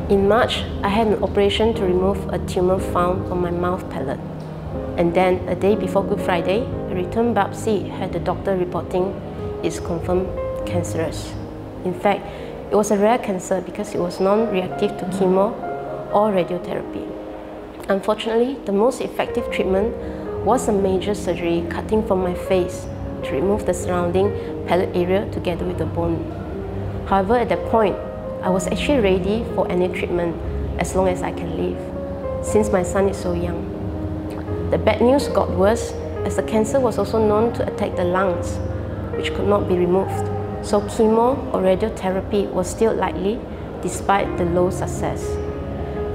In March, I had an operation to remove a tumor found on my mouth palate. And then, a day before Good Friday, a return biopsy had the doctor reporting it's confirmed cancerous. In fact, it was a rare cancer because it was non-reactive to chemo or radiotherapy. Unfortunately, the most effective treatment was a major surgery cutting from my face to remove the surrounding palate area together with the bone. However, at that point, I was actually ready for any treatment as long as I can live, since my son is so young. The bad news got worse as the cancer was also known to attack the lungs, which could not be removed. So chemo or radiotherapy was still likely despite the low success.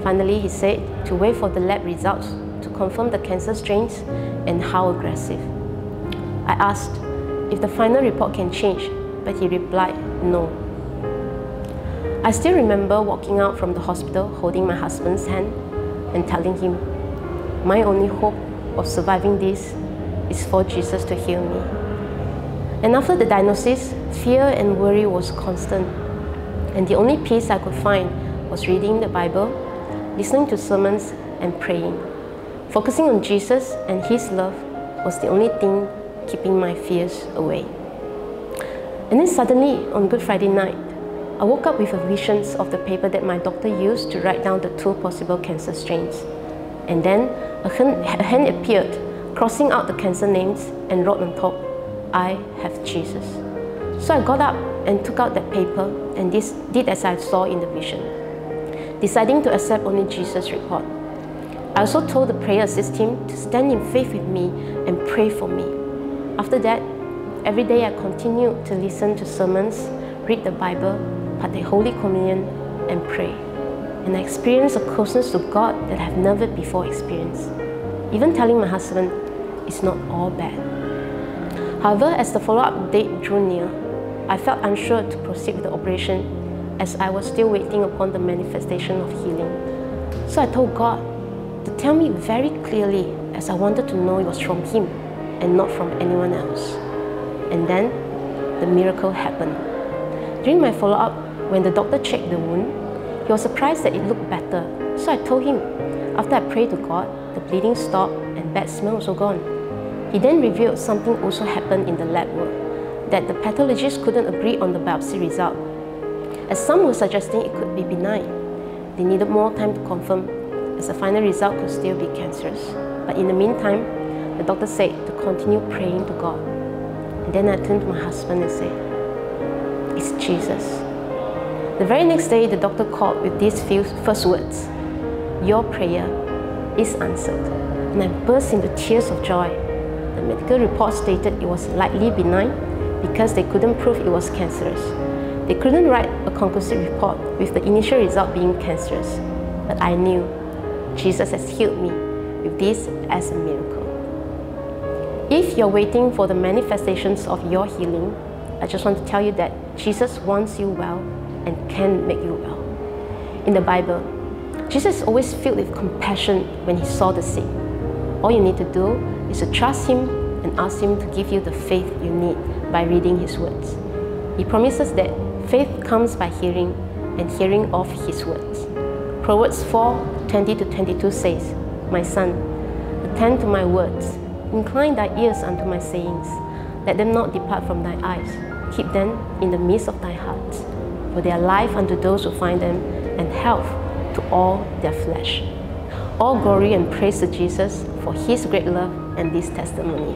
Finally, he said to wait for the lab results to confirm the cancer strains and how aggressive. I asked if the final report can change, but he replied no. I still remember walking out from the hospital holding my husband's hand and telling him, my only hope of surviving this is for Jesus to heal me. And after the diagnosis, fear and worry was constant. And the only peace I could find was reading the Bible, listening to sermons, and praying. Focusing on Jesus and His love was the only thing keeping my fears away. And then suddenly, on Good Friday night, I woke up with visions of the paper that my doctor used to write down the 2 possible cancer strains. And then a hand appeared, crossing out the cancer names and wrote on top, I have Jesus. So I got up and took out that paper and did as I saw in the vision, deciding to accept only Jesus' report. I also told the prayer assist team to stand in faith with me and pray for me. After that, every day I continued to listen to sermons, read the Bible, partake Holy Communion, and pray. And I experienced a closeness to God that I have never before experienced. Even telling my husband, it's not all bad. However, as the follow-up date drew near, I felt unsure to proceed with the operation as I was still waiting upon the manifestation of healing. So I told God to tell me very clearly, as I wanted to know it was from Him and not from anyone else. And then the miracle happened. During my follow-up, when the doctor checked the wound, he was surprised that it looked better. So I told him, after I prayed to God, the bleeding stopped and bad smell was gone. He then revealed something also happened in the lab work, that the pathologist couldn't agree on the biopsy result, as some were suggesting it could be benign. They needed more time to confirm, as the final result could still be cancerous. But in the meantime, the doctor said to continue praying to God. And then I turned to my husband and said, it's Jesus. The very next day, the doctor called with these first words, your prayer is answered. And I burst into tears of joy. The medical report stated it was likely benign because they couldn't prove it was cancerous. They couldn't write a conclusive report with the initial result being cancerous. But I knew Jesus has healed me with this as a miracle. If you're waiting for the manifestations of your healing, I just want to tell you that Jesus wants you well and can make you well. In the Bible, Jesus is always filled with compassion when He saw the sick. All you need to do is to trust Him and ask Him to give you the faith you need by reading His words. He promises that faith comes by hearing, and hearing of His words. Proverbs 4:20-22 says, my son, attend to my words, incline thy ears unto my sayings, let them not depart from thy eyes, keep them in the midst of thy heart. For they are life unto those who find them, and health to all their flesh. All glory and praise to Jesus for His great love and this testimony.